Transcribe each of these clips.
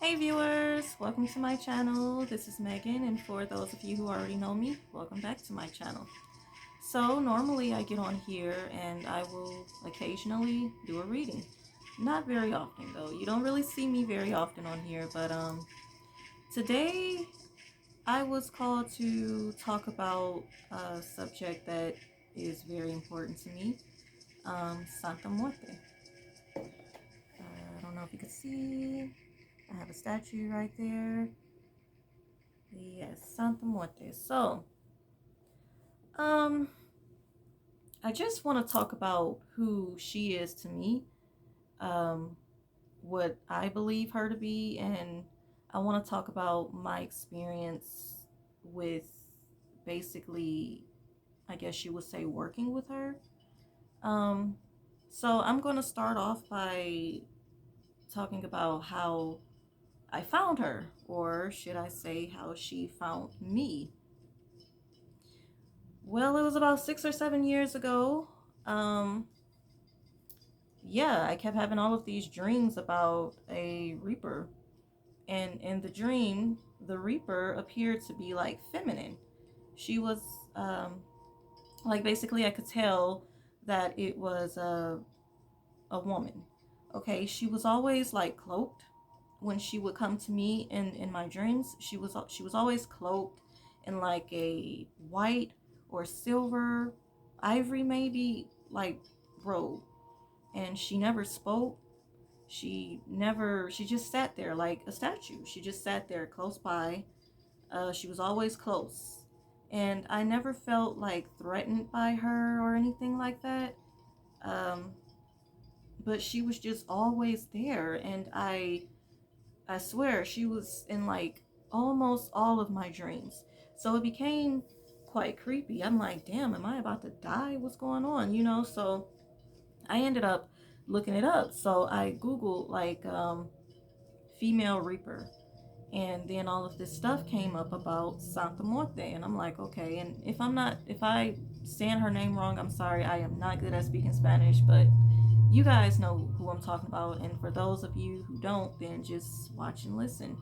Hey viewers, welcome to my channel. This is Megan, and for those of you who already know me, welcome back to my channel. So normally I get on here and I will occasionally do a reading. Not very often though. You don't really see me very often on here, but today I was called to talk about a subject that is very important to me, Santa Muerte. I don't know if you can see. I have a statue right there. Yes, Santa Muerte. So, um, I just want to talk about who she is to me, um, what I believe her to be, and I want to talk about my experience with basically, I guess you would say, working with her. Um, so I'm going to start off by talking about how I found her, or should I say, how she found me. Well, it was about 6 or 7 years ago. Um, yeah, I kept having all of these dreams about a reaper. And in the dream, the reaper appeared to be like feminine. She was, um, like, basically, I could tell that it was a woman. Okay, she was always like cloaked when she would come to me in my dreams. She was always cloaked in like a white or silver, ivory maybe, like, robe, and she never spoke. She just sat there like a statue. She just sat there close by. She was always close, and I never felt like threatened by her or anything like that. um but she was just always there, and I swear she was in like almost all of my dreams. So it became quite creepy. I'm like, damn, am I about to die? What's going on? So I ended up looking it up. So I Googled like female reaper, and then all of this stuff came up about Santa Muerte, and I'm like, okay. And if I saying her name wrong, I'm sorry. I am not good at speaking Spanish, but you guys know who I'm talking about, and for those of you who don't, then just watch and listen.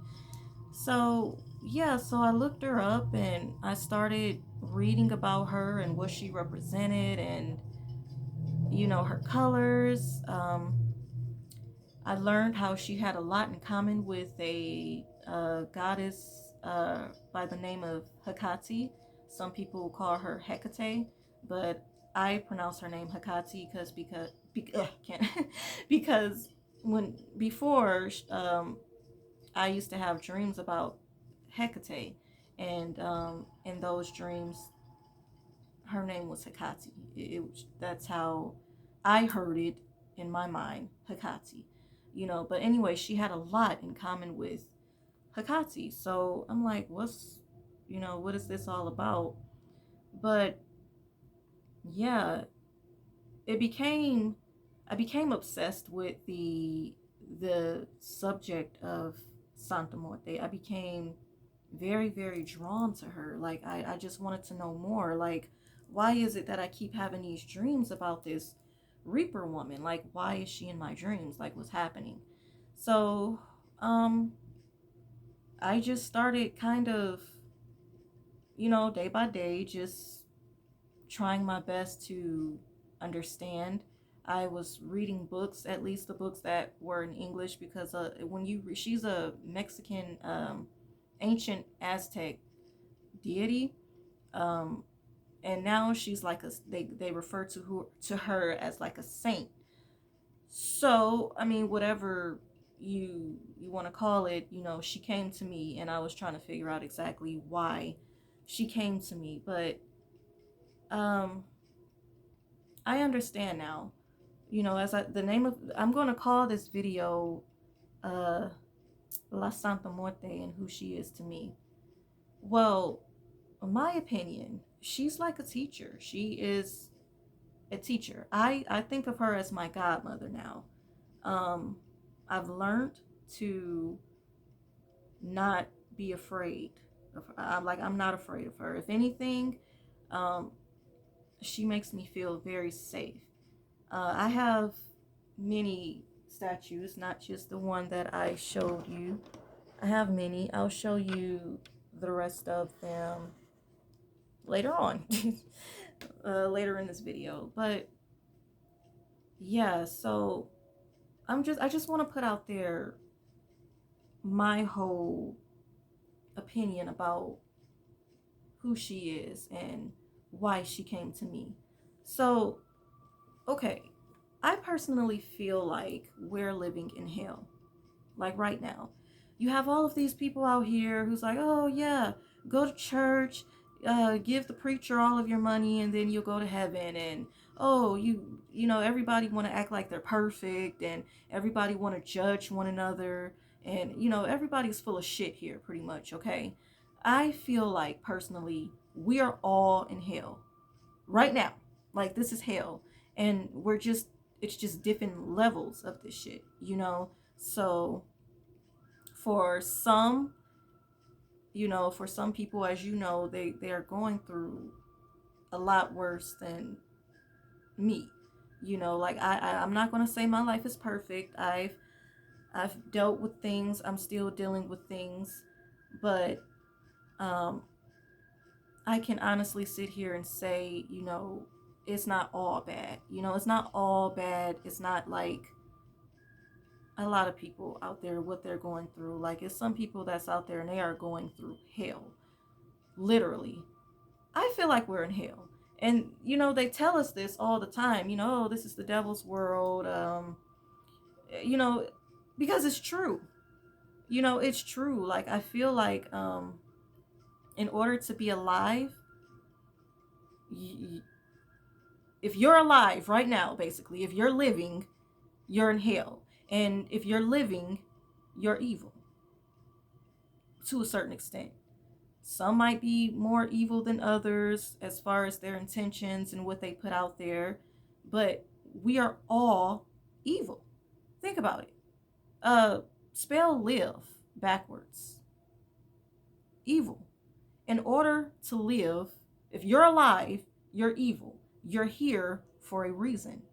So yeah, so I looked her up and I started reading about her and what she represented, and her colors. I learned how she had a lot in common with a goddess by the name of Hecate. Some people call her Hecate, but I pronounce her name Hecate can't because when before I used to have dreams about Hecate, and in those dreams her name was Hecate. That's how I heard it in my mind, Hecate. But anyway, she had a lot in common with Hecate. So I'm like, what is this all about? But yeah, it became I became obsessed with the subject of Santa Muerte. I became very, very drawn to her. Like, I just wanted to know more. Like, why is it that I keep having these dreams about this Reaper woman? Like, why is she in my dreams? Like, what's happening? So, I just started kind of, day by day, just trying my best to understand. I was reading books, at least the books that were in English, because she's a Mexican, ancient Aztec deity, um, and now she's like they refer to her as like a saint. So I mean, whatever you want to call it, she came to me, and I was trying to figure out exactly why she came to me, but um I understand now. As the name of I'm going to call this video uh La Santa Muerte and who she is to me. Well, in my opinion, she's like a teacher. She is a teacher. I think of her as my godmother now. Um, I've learned to not be afraid of her. I'm not afraid of her. If anything, um, she makes me feel very safe. I have many statues, not just the one that I showed you. I have many. I'll show you the rest of them later on, later in this video. But yeah, so I just want to put out there my whole opinion about who she is and why she came to me. So, okay, I personally feel like we're living in hell. Like right now, you have all of these people out here who's like, oh yeah, go to church, give the preacher all of your money and then you'll go to heaven. And oh, you know, everybody want to act like they're perfect and everybody want to judge one another. And you know, everybody's full of shit here pretty much. Okay, I feel like personally we are all in hell right now. Like this is hell, and we're just, it's just different levels of this shit, you know. So for some, you know, for some people, as you know, they are going through a lot worse than me. You know, like I'm not gonna say my life is perfect. I've dealt with things. I'm still dealing with things, but um, I can honestly sit here and say, you know, it's not all bad. You know, it's not all bad. It's not like a lot of people out there what they're going through. Like it's some people that's out there and they are going through hell, literally. I feel like we're in hell. And you know, they tell us this all the time, you know, oh, this is the devil's world. You know, because it's true. You know, it's true. Like I feel like in order to be alive, y- if you're alive right now, basically, if you're living, you're in hell. And if you're living, you're evil to a certain extent. Some might be more evil than others as far as their intentions and what they put out there, but we are all evil. Think about it. Spell live backwards. Evil. In order to live, if you're alive, you're evil. You're here for a reason.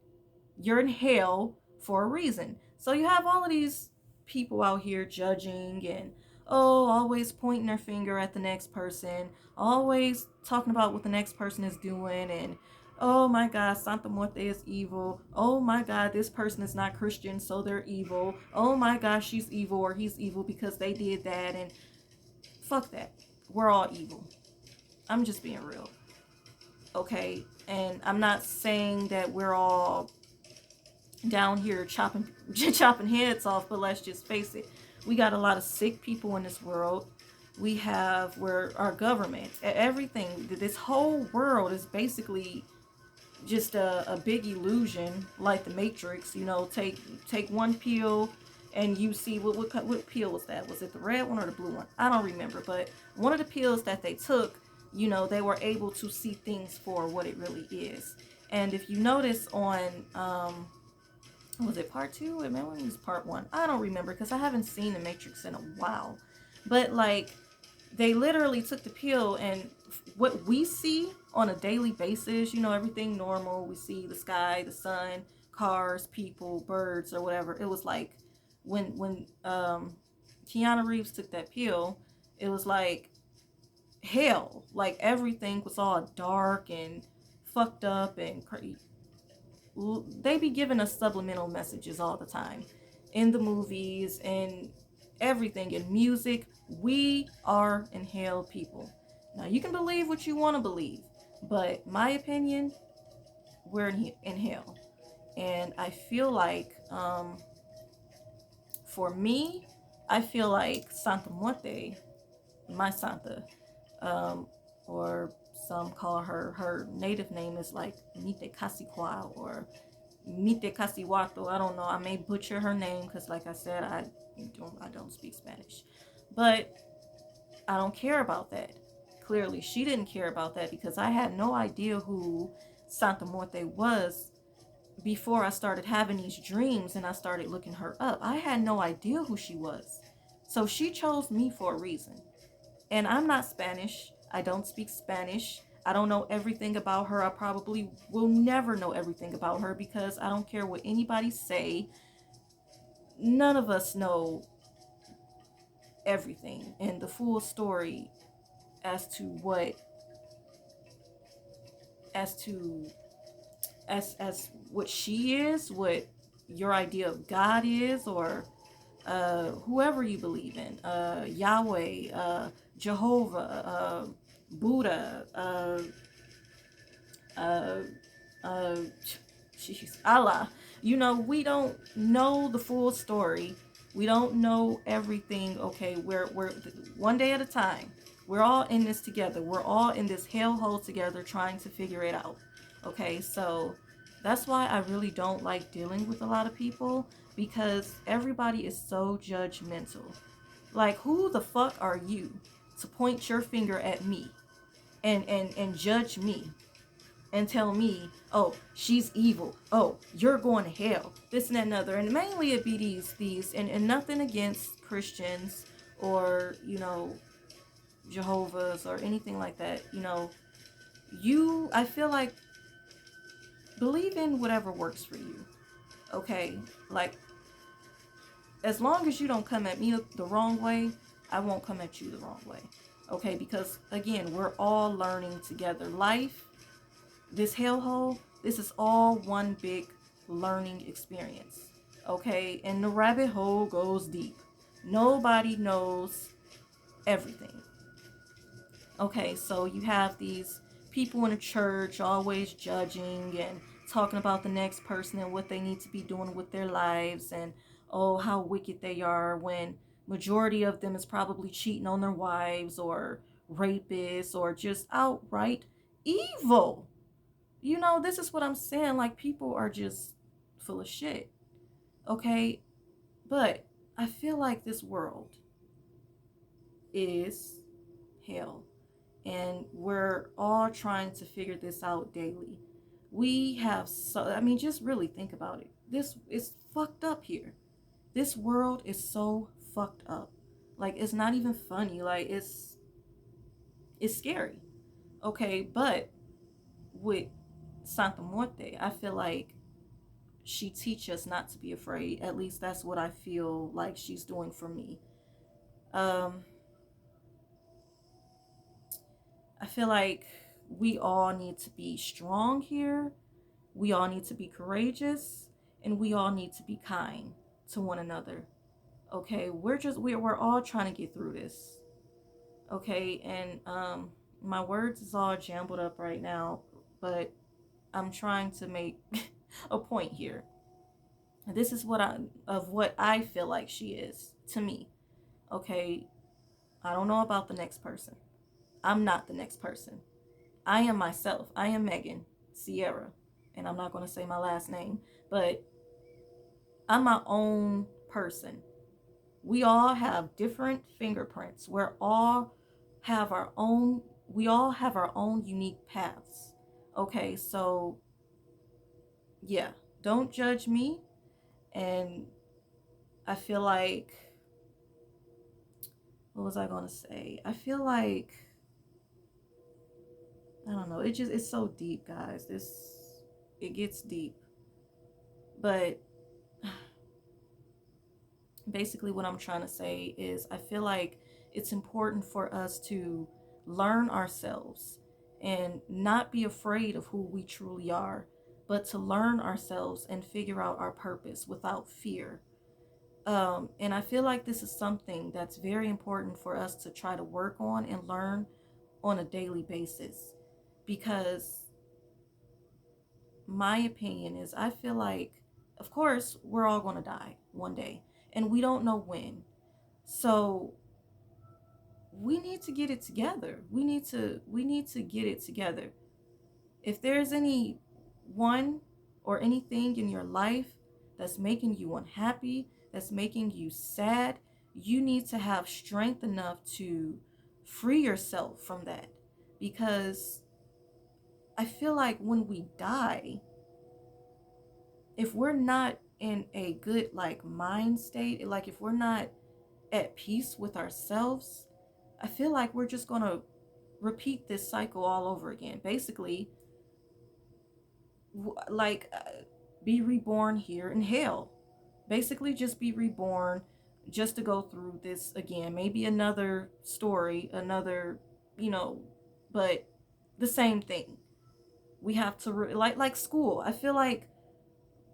You're in hell for a reason. So you have all of these people out here judging and oh, always pointing their finger at the next person, always talking about what the next person is doing, and oh my God, Santa Muerte is evil. Oh my God, this person is not Christian, so they're evil. Oh my gosh, she's evil or he's evil because they did that, and fuck that. We're all evil. I'm just being real. Okay? And I'm not saying that we're all down here chopping chopping heads off, but let's just face it, we got a lot of sick people in this world. We have where our government, everything, this whole world is basically just a big illusion, like the Matrix. You know, take one pill and you see what pill was that? Was it the red one or the blue one? I don't remember, but one of the pills that they took, you know, they were able to see things for what it really is. And if you notice on was it part two? It was part one. I don't remember because I haven't seen the Matrix in a while. But like, they literally took the pill, and what we see on a daily basis, you know, everything normal. We see the sky, the sun, cars, people, birds, or whatever. It was like when Keanu Reeves took that pill, it was like hell. Like everything was all dark and fucked up and crazy. They be giving us subliminal messages all the time in the movies and everything in music. We are in hell, people. Now you can believe what you want to believe, but my opinion, we're in hell. And I feel like for me, I feel like Santa Muerte, my Santa, um, or some call her native name is like Mite Casiqua or Mite Casihuato. I don't know. I may butcher her name because, like I said, I don't speak Spanish, but I don't care about that. Clearly, she didn't care about that because I had no idea who Santa Muerte was before I started having these dreams and I started looking her up. I had no idea who she was. So she chose me for a reason. And I'm not Spanish. I don't speak Spanish. I don't know everything about her. I probably will never know everything about her because I don't care what anybody say. None of us know everything and the full story as to what as to as what she is, what your idea of God is, or whoever you believe in, Yahweh, Jehovah, Buddha, uh, uh, jeez, Allah. You know, we don't know the full story. We don't know everything. Okay, we're one day at a time. We're all in this together. We're all in this hellhole together, trying to figure it out. Okay, so that's why I really don't like dealing with a lot of people, because everybody is so judgmental. Like, who the fuck are you to point your finger at me and judge me and tell me, oh, she's evil, oh, you're going to hell, this and that and other. And mainly it be these and nothing against Christians or, you know, Jehovah's or anything like that. You know, I feel like, believe in whatever works for you. Okay, like, as long as you don't come at me the wrong way, I won't come at you the wrong way. Okay, because again, we're all learning together. Life, this hellhole, this is all one big learning experience. Okay, and the rabbit hole goes deep. Nobody knows everything. Okay, so you have these people in the church always judging and talking about the next person and what they need to be doing with their lives, and oh, how wicked they are, when majority of them is probably cheating on their wives or rapists or just outright evil. You know, this is what I'm saying. Like, people are just full of shit. Okay? But I feel like this world is hell. And we're all trying to figure this out daily. We have I mean, just really think about it. This is fucked up here. This world is so fucked up. Like, it's not even funny. Like, it's scary. Okay, but with Santa Muerte, I feel like she teach us not to be afraid. At least that's what I feel like she's doing for me. Um, I feel like we all need to be strong here. We all need to be courageous, and we all need to be kind to one another. Okay, we're all trying to get through this. Okay, and my words is all jumbled up right now, but I'm trying to make a point here. This is what I feel like she is to me. Okay, I don't know about the next person. I'm not the next person. I am myself. I am Megan Sierra, and I'm not going to say my last name, but I'm my own person. We all have different fingerprints. We all have our own unique paths. Okay, so yeah, don't judge me. And I feel like, what was I going to say? I feel like, I don't know. It's so deep, guys. It gets deep. But basically what I'm trying to say is, I feel like it's important for us to learn ourselves and not be afraid of who we truly are, but to learn ourselves and figure out our purpose without fear. And I feel like this is something that's very important for us to try to work on and learn on a daily basis, because my opinion is, I feel like, of course, we're all going to die one day, and we don't know when. So we need to get it together. We need to get it together. If there's any one or anything in your life that's making you unhappy, that's making you sad, you need to have strength enough to free yourself from that. Because I feel like when we die, if we're not in a good like mind state, like if we're not at peace with ourselves, I feel like we're just going to repeat this cycle all over again. Basically, like be reborn here in hell. Basically, just be reborn, just to go through this again, maybe another story, another, you know, but the same thing. We have to like school. I feel like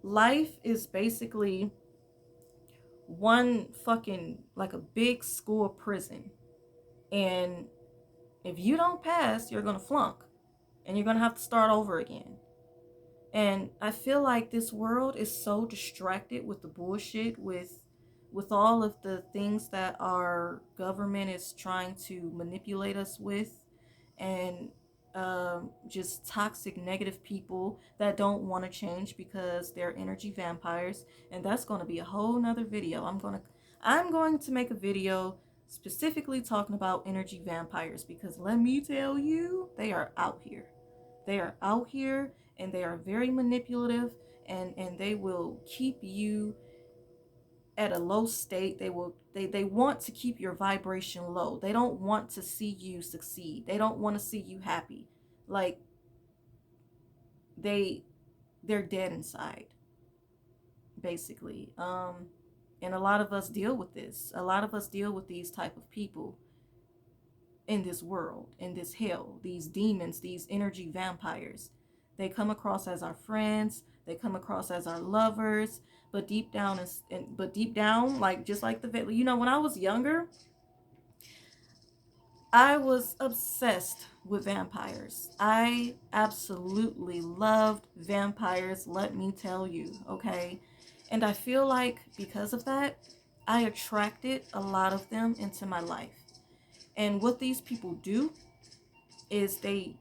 life is basically one fucking like a big school prison, and if you don't pass, you're gonna flunk, and you're gonna have to start over again. And I feel like this world is so distracted with the bullshit, with all of the things that our government is trying to manipulate us with, and just toxic, negative people that don't want to change because they're energy vampires. And that's going to be a whole nother video. I'm going to make a video specifically talking about energy vampires, because let me tell you, they are out here. They are out here, and they are very manipulative, and they will keep you at a low state. They want to keep your vibration low. They don't want to see you succeed. They don't want to see you happy. Like, they they're dead inside, basically. And a lot of us deal with this. A lot of us deal with these type of people in this world, in this hell, these demons, these energy vampires. They come across as our friends, they come across as our lovers, but deep down like just like when I was younger, I was obsessed with vampires. I absolutely loved vampires, let me tell you, okay? And I feel like because of that, I attracted a lot of them into my life. And what these people do is they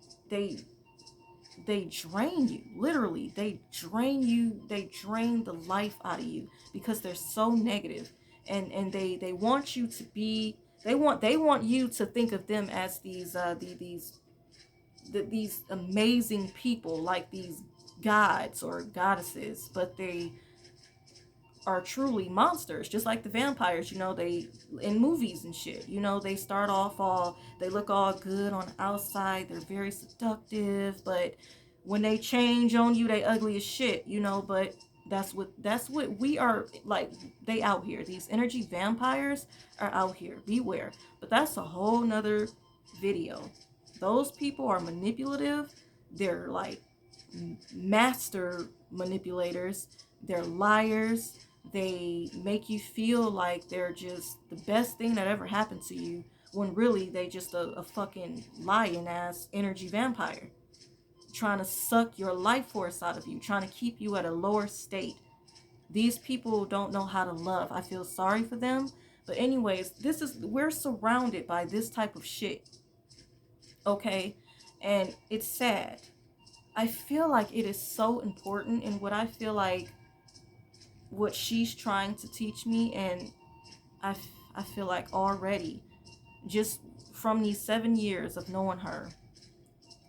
they drain you. Literally, they drain you. They drain the life out of you because they're so negative. And they want you to be, they want you to think of them as these amazing people, like these gods or goddesses, but they are truly monsters, just like the vampires. They, in movies and shit, they start off they look all good on the outside, they're very seductive, but when they change on you, they ugly as shit. But that's what we are like. They out here, these energy vampires are out here, beware. But that's a whole nother video. Those people are manipulative. They're like master manipulators. They're liars. They make you feel like they're just the best thing that ever happened to you, when really they just a fucking lying ass energy vampire trying to suck your life force out of you, trying to keep you at a lower state. These people don't know how to love. I feel sorry for them. But anyways, we're surrounded by this type of shit. Okay? And it's sad. I feel like it is so important, and what she's trying to teach me, and I feel like already, just from these 7 years of knowing her,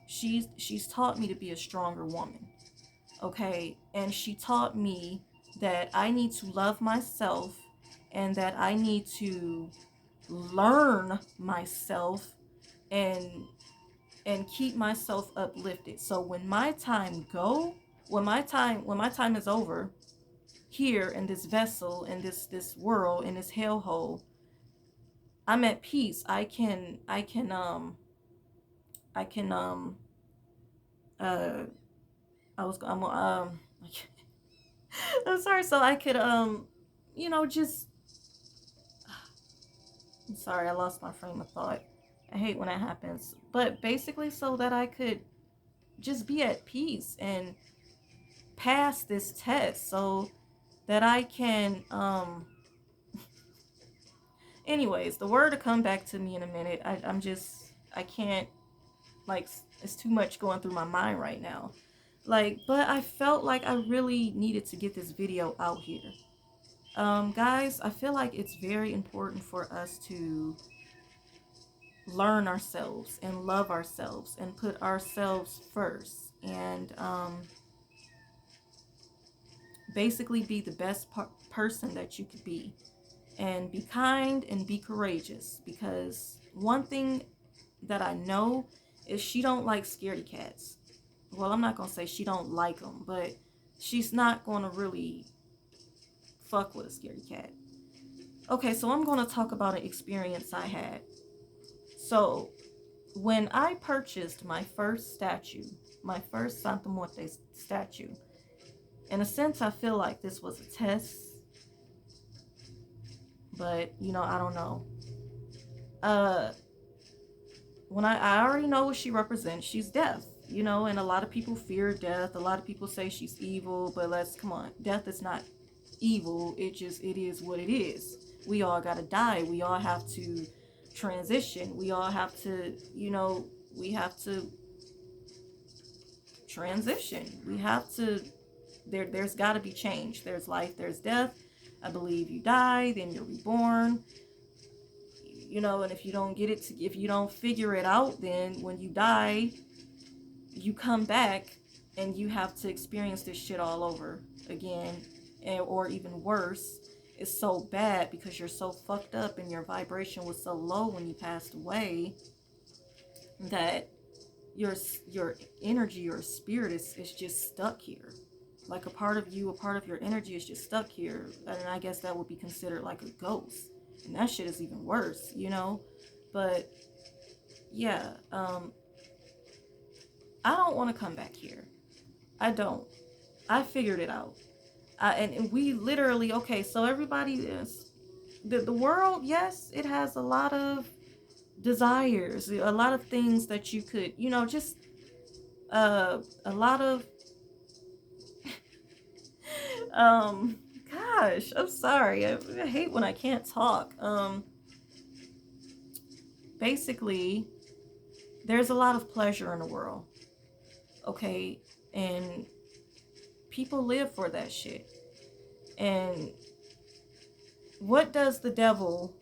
she's taught me to be a stronger woman. Okay? And she taught me that I need to love myself, and that I need to learn myself, and keep myself uplifted. So when my time is over here in this vessel, in this world, in this hellhole, I'm at peace. I can uh I'm sorry. So I could just, I'm sorry, I lost my frame of thought. I hate when that happens. But basically, so that I could just be at peace and pass this test, so that I can anyways, the word to come back to me in a minute. I can't, like, it's too much going through my mind right now. Like, but I felt like I really needed to get this video out here. Guys, I feel like it's very important for us to learn ourselves and love ourselves and put ourselves first, and basically be the best person that you could be, and be kind and be courageous. Because one thing that I know is she don't like scaredy cats. Well, I'm not gonna say she don't like them, but she's not gonna really fuck with a scaredy cat. Okay, so I'm going to talk about an experience I had. So, when I purchased my first statue, my first Santa Muerte statue, in a sense, I feel like this was a test, but I don't know. Uh, when I already know what she represents. She's death, and a lot of people fear death. A lot of people say she's evil, but let's come on. Death is not evil. It is what it is. We all gotta die. We all have to transition. We all have to, we have to transition. We have to there's got to be change. There's life, there's death. I believe you die, then you're reborn. And if you don't get it if you don't figure it out, then when you die, you come back and you have to experience this shit all over again, or even worse. It's so bad because you're so fucked up and your vibration was so low when you passed away that your your energy, your spirit is just stuck here. Like a part of you, a part of your energy is just stuck here. And I guess that would be considered like a ghost. And that shit is even worse. But yeah, I don't want to come back here. I don't. I figured it out. And we literally, okay, so everybody is, the world, yes, it has a lot of desires, a lot of things that you could, just a lot of, um, gosh, I'm sorry. I hate when I can't talk. Basically, there's a lot of pleasure in the world, okay? And people live for that shit. And what does the devil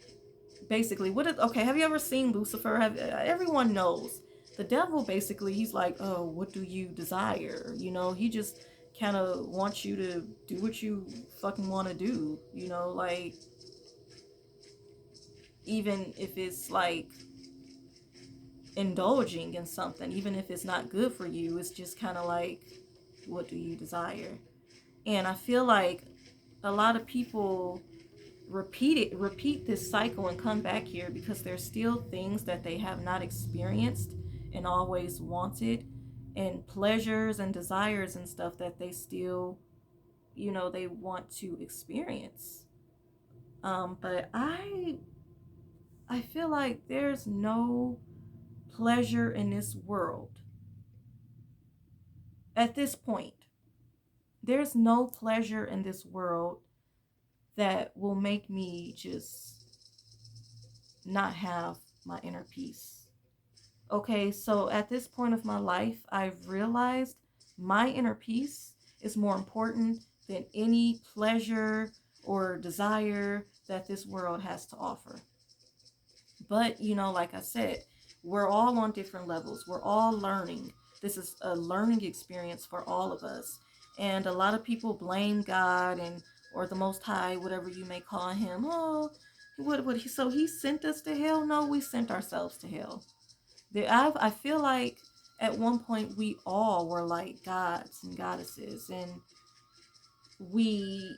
basically, okay, have you ever seen Lucifer? Everyone knows the devil basically, he's like, oh, what do you desire? He just kind of wants you to do what you fucking want to do, like, even if it's like indulging in something, even if it's not good for you, it's just kind of like, what do you desire? And I feel like a lot of people repeat this cycle and come back here because there's still things that they have not experienced and always wanted, and pleasures and desires and stuff that they still, they want to experience. But I feel like there's no pleasure in this world at this point. There's no pleasure in this world that will make me just not have my inner peace. Okay, so at this point of my life, I've realized my inner peace is more important than any pleasure or desire that this world has to offer. But, like I said, we're all on different levels. We're all learning. This is a learning experience for all of us. And a lot of people blame God or the Most High, whatever you may call him. Oh, so he sent us to hell? No, we sent ourselves to hell. I feel like at one point we all were like gods and goddesses, and we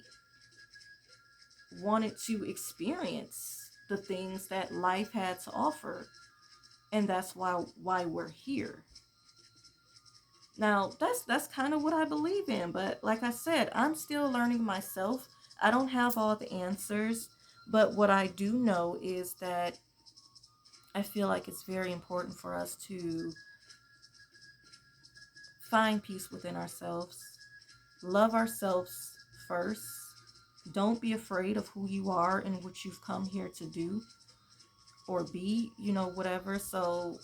wanted to experience the things that life had to offer, and that's why we're here. Now, that's kind of what I believe in, but like I said, I'm still learning myself. I don't have all the answers, but what I do know is that I feel like it's very important for us to find peace within ourselves, love ourselves first. Don't be afraid of who you are and what you've come here to do or be, whatever. So,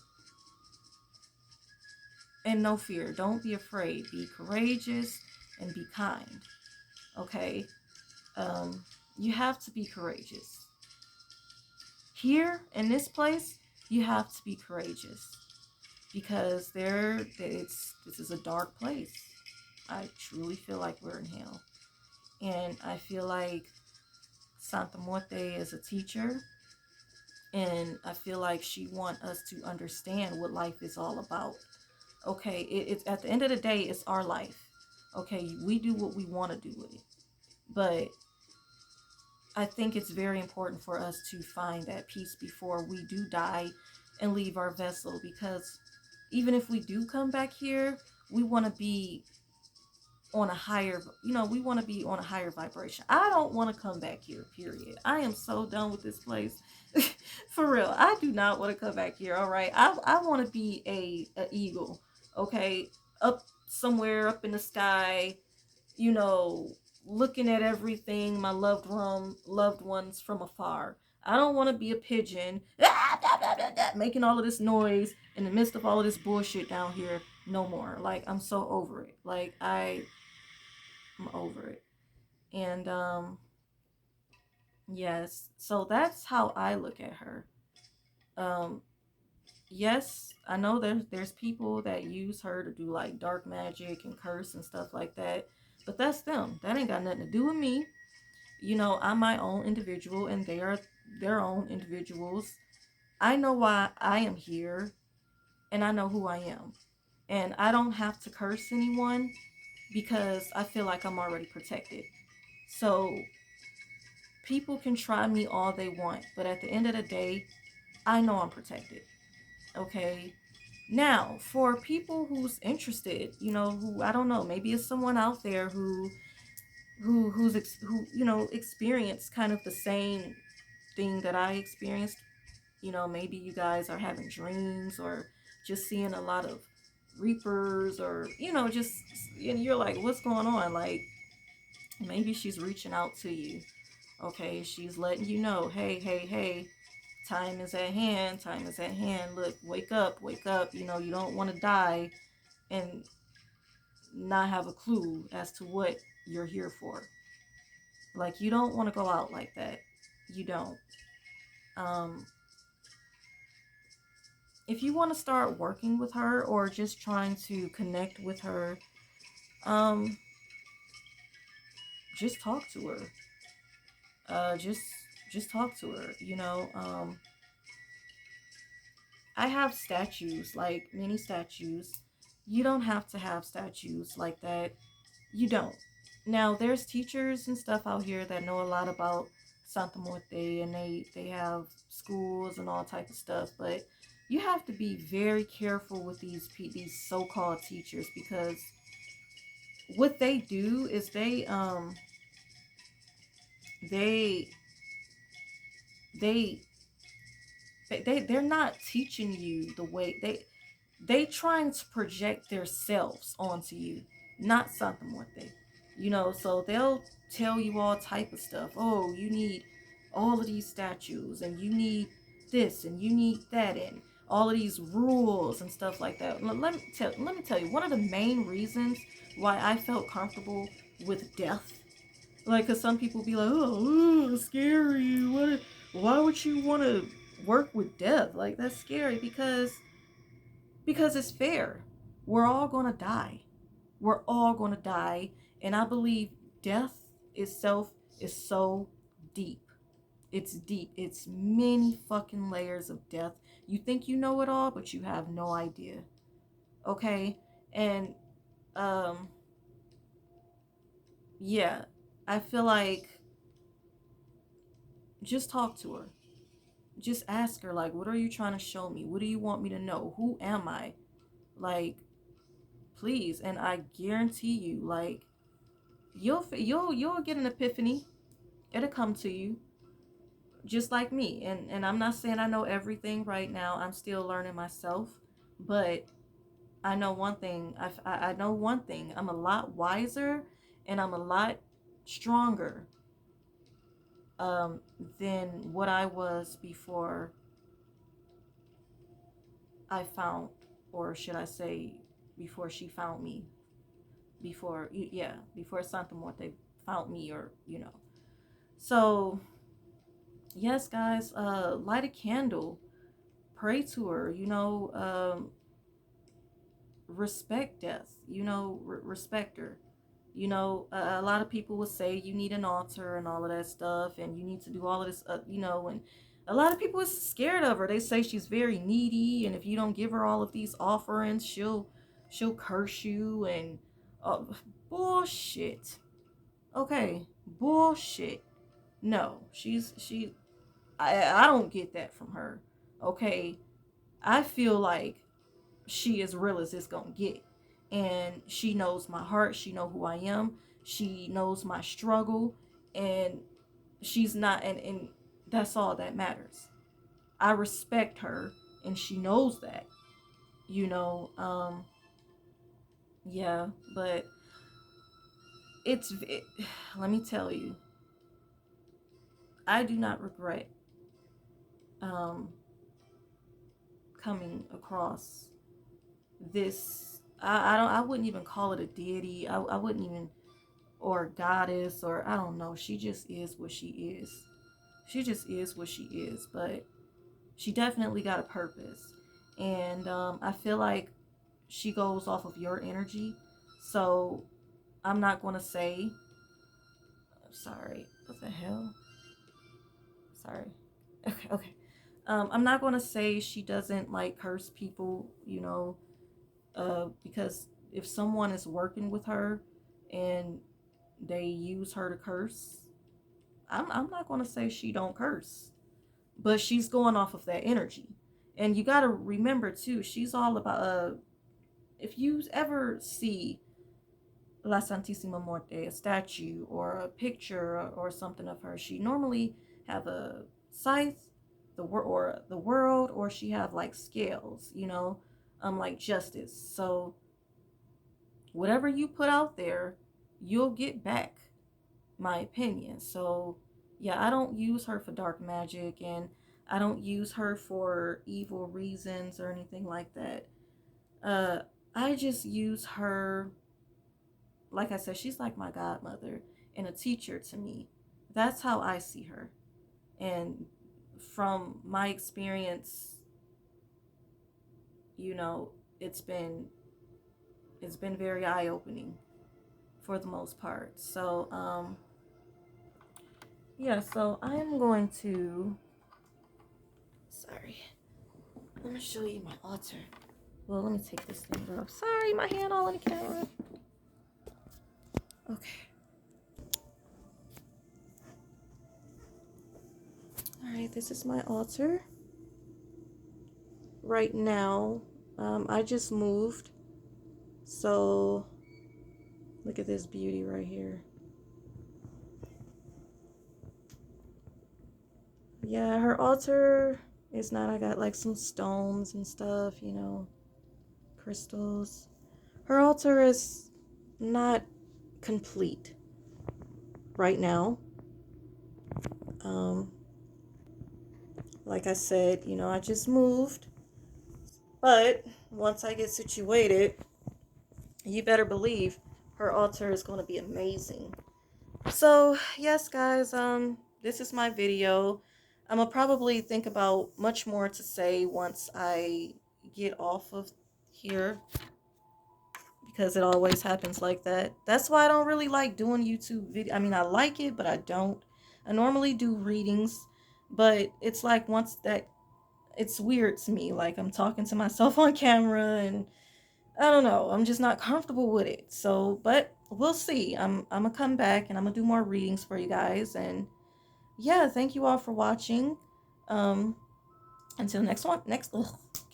and no fear. Don't be afraid. Be courageous and be kind. Okay? You have to be courageous. Here in this place, you have to be courageous because this is a dark place. I truly feel like we're in hell. And I feel like Santa Muerte is a teacher, and I feel like she wants us to understand what life is all about. Okay, it's at the end of the day, it's our life. Okay, we do what we want to do with it, but I think it's very important for us to find that peace before we do die and leave our vessel, because even if we do come back here, we want to be on a higher, we want to be on a higher vibration. I don't want to come back here, period. I am so done with this place. For real. I do not want to come back here, all right? I want to be a eagle, okay? Up somewhere up in the sky, you know, looking at everything, my loved ones from afar. I don't want to be a pigeon making all of this noise in the midst of all of this bullshit down here no more. Like, I'm so over it. Like, I'm over it. And yes, so that's how I look at her. Um yes, I know there's people that use her to do like dark magic and curse and stuff like that, but that's them. That ain't got nothing to do with me. I'm my own individual and they are their own individuals. I know why I am here and I know who I am. And I don't have to curse anyone because I feel like I'm already protected. So people can try me all they want, but at the end of the day, I know I'm protected. Okay? Now, for people who's interested, who I don't know, maybe it's someone out there who experienced kind of the same thing that I experienced. Maybe you guys are having dreams or just seeing a lot of reapers, or just, and you're like, what's going on? Like, maybe she's reaching out to you. Okay, she's letting you know, hey, hey, hey, time is at hand. Time is at hand. Look, wake up, wake up. You don't want to die and not have a clue as to what you're here for. Like, you don't want to go out like that. You don't. Um, if you want to start working with her or just trying to connect with her, um, just talk to her. Just talk to her. I have statues, like mini statues. You don't have to have statues like that. You don't. Now, there's teachers and stuff out here that know a lot about Santa Muerte, and they have schools and all type of stuff, but you have to be very careful with these so-called teachers, because what they do is they they they're not teaching you the way they trying to project themselves onto you, not Santa Muerte. So they'll tell you all type of stuff. Oh, you need all of these statues, and you need this, and you need that, and all of these rules and stuff like that. Let me tell you, one of the main reasons why I felt comfortable with death, like, cause some people be like, oh, scary. What? Why would you want to work with death? Like, that's scary, because it's fair. We're all gonna die. We're all gonna die, and I believe death itself is so deep. It's deep. It's many fucking layers of death. You think you know it all, but you have no idea. Okay? And um yeah, I feel like just talk to her. Just ask her, like, what are you trying to show me? What do you want me to know? Who am I? Like, please. And I guarantee you, like, you'll get an epiphany. It'll come to you, just like me. And I'm not saying I know everything right now. I'm still learning myself, but I know one thing. I know one thing. I'm a lot wiser, and I'm a lot stronger um than what I was before I found, or should I say, before she found me. Before Santa Muerte found me, or So yes, guys, light a candle, pray to her. Respect death. Respect her. A lot of people will say you need an altar and all of that stuff, and you need to do all of this. And a lot of people are scared of her. They say she's very needy, and if you don't give her all of these offerings, she'll curse you, and bullshit. Okay, bullshit. No, I don't get that from her. Okay, I feel like she as real as it's gonna get, and she knows my heart. She know who I am. She knows my struggle, and she's not, and that's all that matters. I respect her, and she knows that. You know, yeah, but let me tell you, I do not regret um coming across this. I wouldn't even call it a deity. I wouldn't even, or a goddess, or I don't know. She just is what she is. She just is what she is. But she definitely got a purpose, and I feel like she goes off of your energy. So I'm not gonna say. Sorry. What the hell? Sorry. Okay. Okay. I'm not gonna say she doesn't like curse people. Because if someone is working with her and they use her to curse, I'm not going to say she don't curse, but she's going off of that energy. And you got to remember too, she's all about if you ever see La Santissima Muerte, a statue or a picture or something of her, she normally have a scythe, or the world, or she have like scales, like justice. So whatever you put out there, you'll get back, my opinion. So, yeah, I don't use her for dark magic, and I don't use her for evil reasons or anything like that. Uh, I just use her, like I said, she's like my godmother and a teacher to me. That's how I see her. And from my experience, you know, it's been it's been very eye-opening for the most part. So, yeah, so I am going to. Sorry. Let me show you my altar. Well, let me take this thing off. Sorry, my hand all in the camera. Okay. Alright, this is my altar. Right now, I just moved. So, look at this beauty right here. Yeah, her altar is not. I got like some stones and stuff, crystals. Her altar is not complete right now. Um, like I said, I just moved. But once I get situated, you better believe her altar is going to be amazing. So, yes, guys, this is my video. I'm going to probably think about much more to say once I get off of here, because it always happens like that. That's why I don't really like doing YouTube video. I mean, I like it, but I don't. I normally do readings, but it's like once that it's weird to me. Like I'm talking to myself on camera, and I don't know. I'm just not comfortable with it. So, but we'll see. I'm gonna come back and I'm gonna do more readings for you guys. And yeah, thank you all for watching. Um, until next one.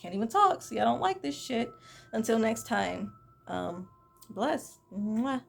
Can't even talk. See, I don't like this shit. Until next time. Bless. Mwah.